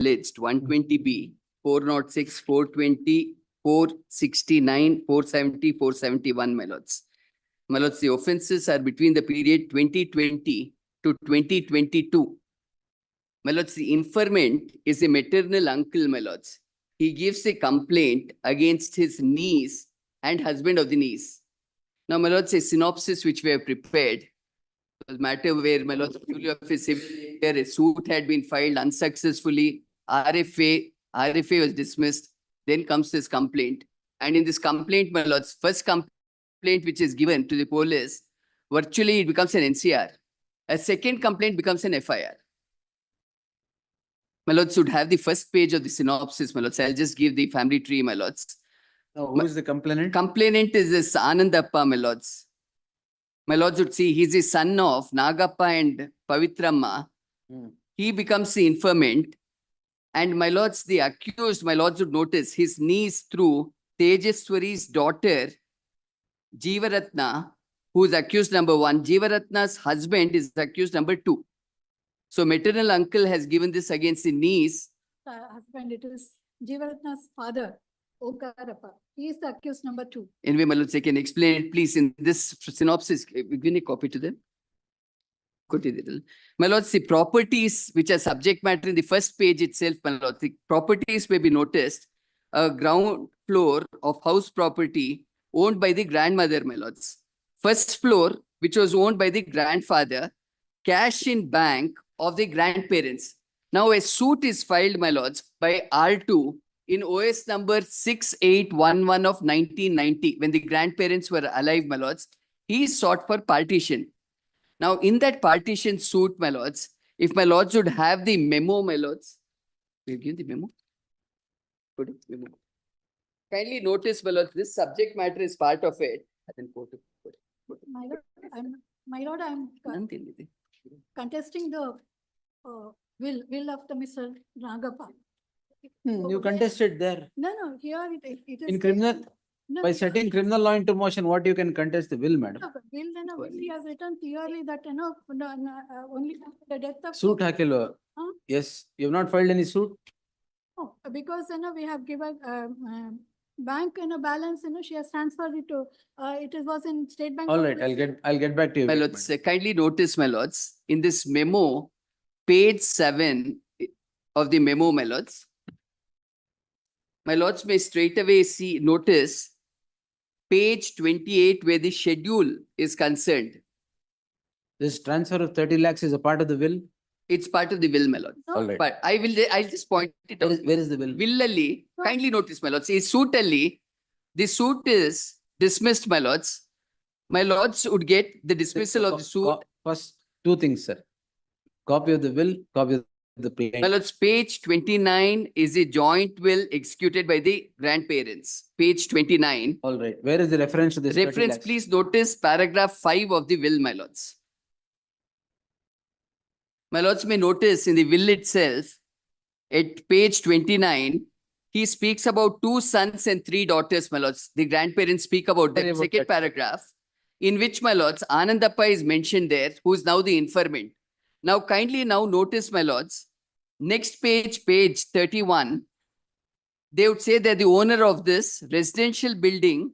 alleged 120B, 406, 420, 469, 470, 471, my lords. My lords, the offences are between the period 2020 to 2022. My lords, the informant is a maternal uncle, my lords. He gives a complaint against his niece and husband of the niece. Now, my lords, a synopsis which we have prepared. The matter where, my lords, of a civil where a suit had been filed unsuccessfully, RFA was dismissed. Then comes this complaint. And in this complaint, my lords, first complaint which is given to the police, virtually it becomes an NCR. A second complaint becomes an FIR. My lords should have the first page of the synopsis, my lords. I'll just give the family tree, my lords. Now, who is the complainant? Complainant is this Anandappa, my lords. My lords would see he's the son of Nagappa and Pavitramma. He becomes the informant. And my lords, the accused, my lords would notice his niece through Tejeswari's daughter, Jeevaratna, who is accused number 1. Jeevaratna's husband is accused number 2. So maternal uncle has given this against the niece. Husband, it is Jeevaratna's father, Okarappa. He is the accused number 2. Anyway, my lords, I can explain it, please, in this synopsis. Give me a copy to them. My lords, the properties which are subject matter in the first page itself, my lords, the properties may be noticed. A ground floor of house property owned by the grandmother, my lords. First floor, which was owned by the grandfather. Cash in bank of the grandparents. Now a suit is filed, my lords, by R2 in OS number 6811 of 1990, when the grandparents were alive, my lords. He sought for partition. Now, in that partition suit, my lords, if my lords would have the memo, my lords, we'll give the memo. Put it, memo. Kindly notice, my lords, this subject matter is part of it. My lord, I'm contesting the will of the Mr. Nagappa. You contested there. No, here it is. In criminal, No, by setting criminal law into motion, what you can contest the will, madam? no, will, he has written clearly that, only the death of. Suit hakilo. Huh? Yes, you have not filed any suit? Oh, because, we have given, bank, balance, she has transferred it to, was in State Bank. All right, I'll get back to you. My lords, kindly notice, my lords, in this memo, page 7 of the memo, my lords may straight away notice page 28 where the schedule is concerned. This transfer of 30 lakhs is a part of the will? It's part of the will, my lord. No. All right. But I'll just point it out. Where is the will? Willally, No. kindly notice, my lords. The suit is dismissed, my lords. My lords would get the dismissal of the suit. First, two things, sir. Copy of the will, copy of the My plaintiff. lords, page 29 is a joint will executed by the grandparents. Page 29. All right. Where is the reference to this? 30 Reference, lakhs? please notice paragraph 5 of the will, my lords. My lords may notice in the will itself, at page 29, he speaks about 2 sons and 3 daughters, my lords. The grandparents speak about Sorry that. about Second that. paragraph, in which, my lords, Anandappa is mentioned there, who is now the informant. Now, kindly now notice, my lords, next page, page 31, they would say that the owner of this residential building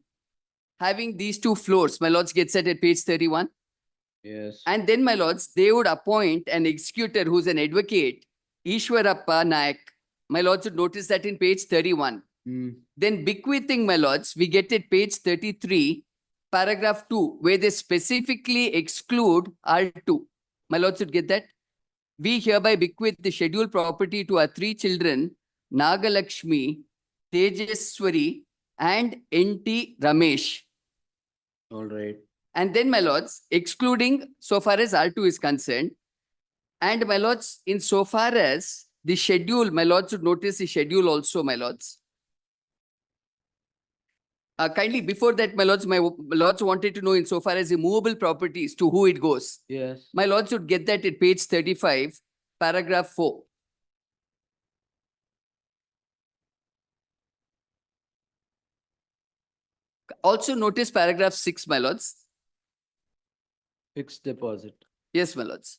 having these 2 floors, my lords, gets set at page 31. Yes. And then, my lords, they would appoint an executor who's an advocate, Ishwarappa Nayak. My lords would notice that in page 31. Then bequeathing, my lords, we get at page 33, paragraph 2, where they specifically exclude R2. My lords would get that. We hereby bequeath the scheduled property to our 3 children, Nagalakshmi, Tejeswari, and N.T. Ramesh. All right. And then, my lords, excluding so far as R2 is concerned. And, my lords, in so far as the schedule, my lords should notice the schedule also, my lords. Kindly, before that, my lords wanted to know in so far as the movable properties, to who it goes. Yes. My lords should get that at page 35, paragraph 4. Also notice paragraph 6, my lords. Fixed deposit. Yes, my lords.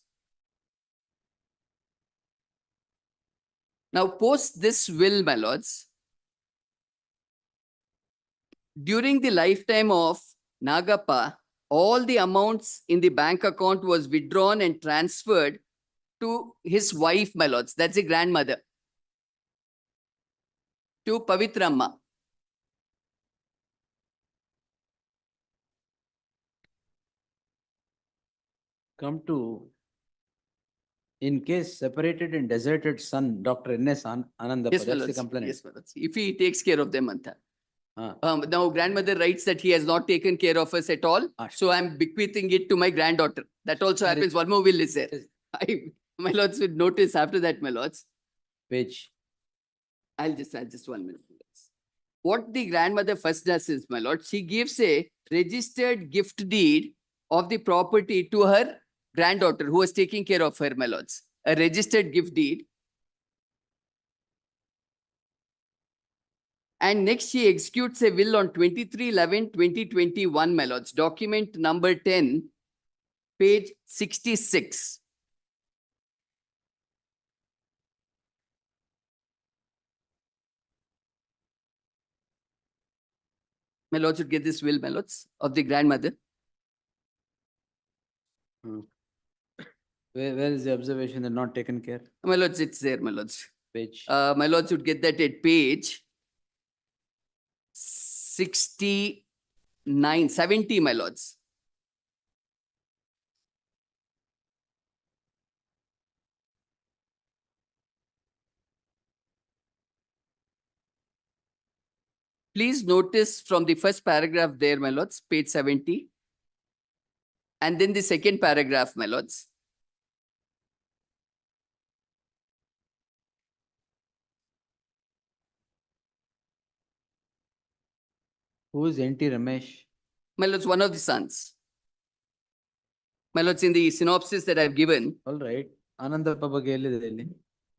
Now, post this will, my lords, during the lifetime of Nagappa, all the amounts in the bank account was withdrawn and transferred to his wife, my lords. That's the grandmother. To Pavitramma. Come to, in case separated and deserted son, Dr. N.S. Anandappa, Yes, my that's the lords. complaint. Yes, my lords. If he takes care of them, Anta. Ah, Now, grandmother writes that he has not taken care of us at all. Ah. So I'm bequeathing it to my granddaughter. That also There is- happens. One more will is there. there is- My lords would notice after that, my lords. Page. I'll just add just 1 minute. What the grandmother first does is, my lord, she gives a registered gift deed of the property to her granddaughter who was taking care of her, my lords. A registered gift deed. And next she executes a will on 23/11/2021, my lords. Document number 10, page 66. My lords should get this will, my lords, of the grandmother. Where is the observation that not taken care? My lords, it's there, my lords. Page. My lords should get that at page 69, 70, my lords. Please notice from the first paragraph there, my lords, page 70. And then the second paragraph, my lords. Who is N.T. Ramesh? My lords, one of the sons. My lords, in the synopsis that I've given, All right. Anandappa ಬಗ್ಗೆ ಎಲ್ಲಿದೆ ಇಲ್ಲಿ?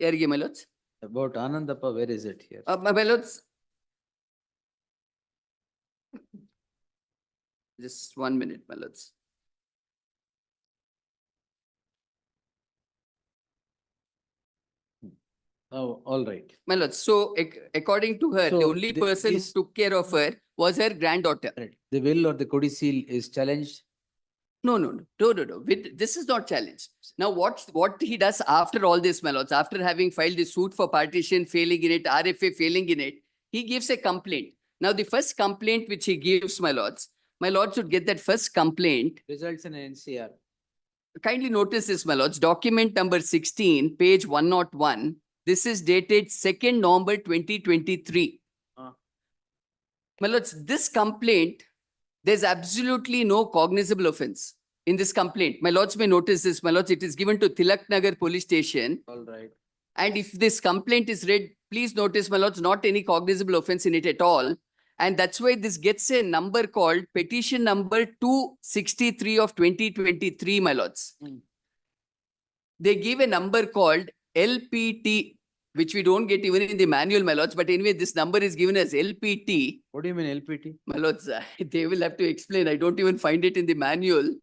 here, my lords. About Anandappa, where is it here? My lords. Just 1 minute, my lords. Oh, all right. My lords, so according to her, the So only the- person who this- took care of her was her granddaughter. Right. The will or the codicil is challenged. No. This is not challenged. Now, what he does after all this, my lords, after having filed the suit for partition, failing in it, RFA failing in it, he gives a complaint. Now, the first complaint which he gives, my lords should get that first complaint. Results in an NCR. Kindly notice this, my lords, document number 16, page 101. This is dated 2nd November 2023. Ah. My lords, this complaint, there's absolutely no cognizable offense in this complaint. My lords may notice this, my lords, it is given to Tilak Nagar police station. All right. And if this complaint is read, please notice, my lords, not any cognizable offense in it at all. And that's why this gets a number called petition number 263 of 2023, my lords. Hmm. They give a number called LPT, which we don't get even in the manual, my lords. But anyway, this number is given as LPT. What do you mean LPT? My lords, they will have to explain. I don't even find it in the manual.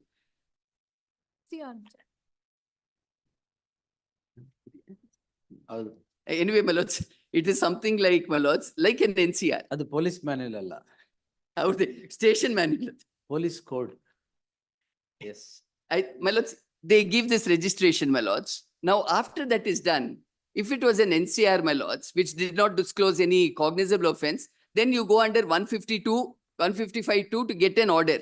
See on. ಹೌದು. Anyway, my lords, it is something like, my lords, like an NCR. ಅದು police manual ಅಲ್ಲ. How the station manual. Police code. Yes. My lords, they give this registration, my lords. Now, after that is done, if it was an NCR, my lords, which did not disclose any cognizable offense, then you go under 152, 155(2) to get an order.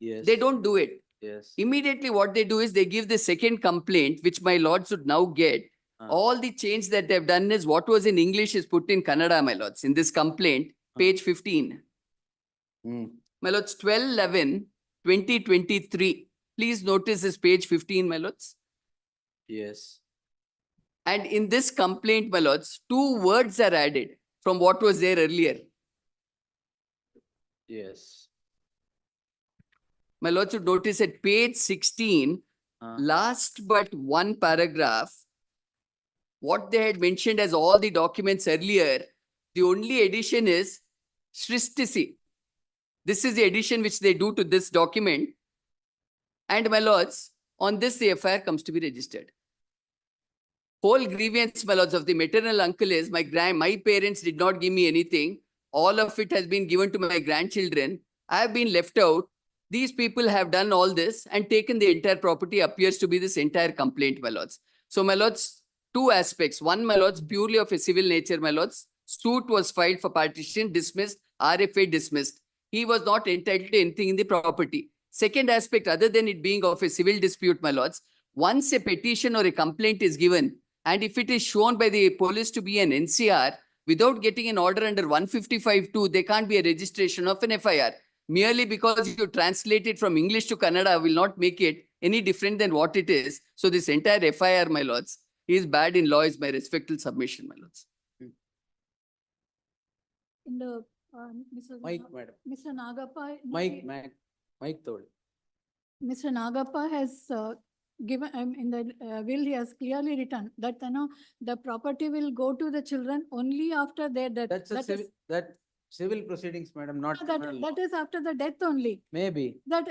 Yes. They don't do it. Yes. Immediately, what they do is they give the second complaint, which my lords should now get. All the change that they've done is what was in English is put in Kannada, my lords, in this complaint, page 15. Hmm. My lords, 12/11/2023. Please notice this page 15, my lords. Yes. And in this complaint, my lords, 2 words are added from what was there earlier. Yes. My lords should notice at page 16, last but one paragraph, what they had mentioned as all the documents earlier, the only addition is Shristisi. This is the addition which they do to this document. And my lords, on this the FIR comes to be registered. whole grievance, my lords, of the maternal uncle is my parents did not give me anything. All of it has been given to my grandchildren. I have been left out. These people have done all this and taken the entire property, appears to be this entire complaint, my lords. So, my lords, two aspects. One, my lords, purely of a civil nature, my lords. Suit was filed for partition, dismissed, RFA dismissed. He was not entitled to anything in the property. Second aspect, other than it being of a civil dispute, my lords, once a petition or a complaint is given, and if it is shown by the police to be an NCR, without getting an order under 155(2), there can't be a registration of an FIR. Merely because you translate it from English to Kannada will not make it any different than what it is. So this entire FIR, my lords, is bad in law, is my respectful submission, my lords. In the, Mr. Mike, madam. Mr. Nagappa. Mike told. Mr. Nagappa has given, in the will, he has clearly written that, the property will go to the children only after their death. That's a civil, that civil proceedings, madam, not criminal law. That is after the death only. Maybe. That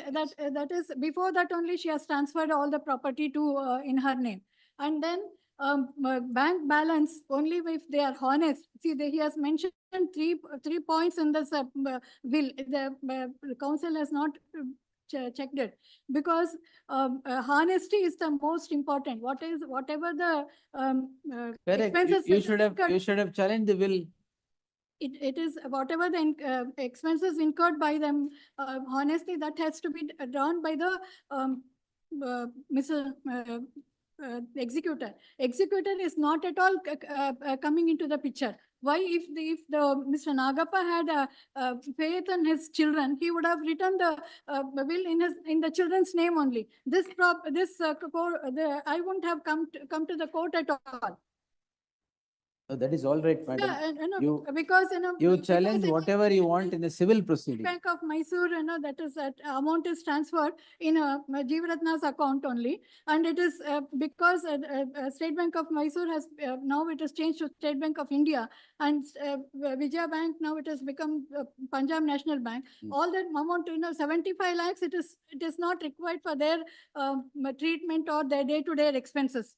is, before that only she has transferred all the property to, in her name. And then bank balance only if they are honest. See, he has mentioned three points in this will. The council has not checked it, because honesty is the most important. Whatever the Correct. expenses You should have challenged the will. it is whatever the expenses incurred by them, honestly, that has to be drawn by the Mr. Executor. Executor is not at all coming into the picture. Why, if the Mr. Nagappa had faith in his children, he would have written the will in the children's name only. I wouldn't have come to the court at all. Oh, that is all right, madam. Yeah, because You because challenge it- whatever you want in the civil proceeding. Bank of Mysore, that amount is transferred in Jeevaratna's account only. And it is because State Bank of Mysore has, now it has changed to State Bank of India. And Vijaya Bank, now it has become Punjab National Bank. All that amount, 75 lakhs, it is not required for their treatment or their day-to-day expenses.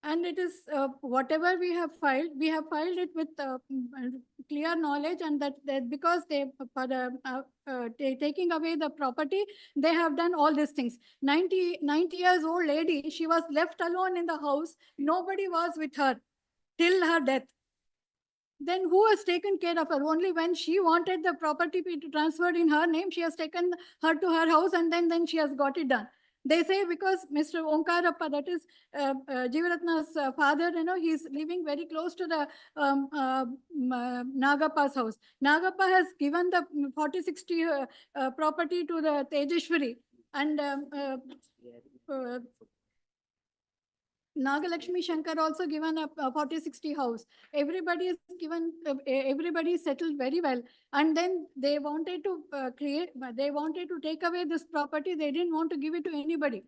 And it is whatever we have filed it with clear knowledge, and that because they taking away the property, they have done all these things. 90 years old lady, she was left alone in the house. Nobody was with her till her death. Then who has taken care of her? Only when she wanted the property to be transferred in her name, she has taken her to her house, and then she has got it done. They say because Mr. Onkarappa, that is Jeevaratna's father, he's living very close to the Nagappa's house. Nagappa has given the 40-60 property to the Tejeshwari, and Nagalakshmi Shankar also given a 40-60 house. Everybody is given, everybody is settled very well. And then they wanted to they wanted to take away this property. They didn't want to give it to anybody.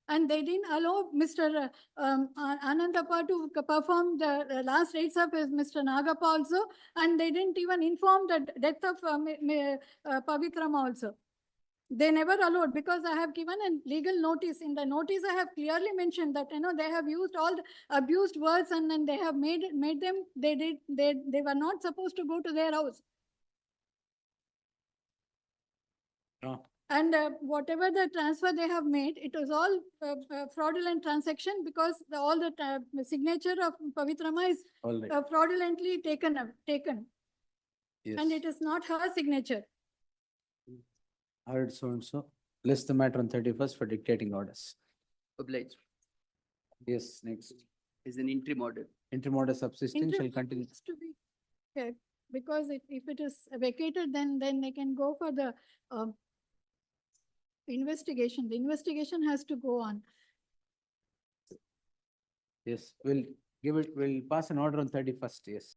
And they didn't allow Mr. Anandappa to perform the last rites of Mr. Nagappa also. And they didn't even inform the death of Pavitrama also. They never allowed, because I have given a legal notice. In the notice, I have clearly mentioned that they have used all the abused words, and then they have made them. They were not supposed to go to their house. Oh. And whatever the transfer they have made, it was all fraudulent transaction, because all the signature of Pavitrama is All right. fraudulently taken. Yes. And it is not her signature. Heard so and so. List the matter on 31st for dictating orders. Obliged. Yes, next. Is an interim order. Interim order subsisting shall Interim continue. needs to be kept, because if it is vacated, then they can go for the investigation. The investigation has to go on. Yes, we'll pass an order on 31st, yes.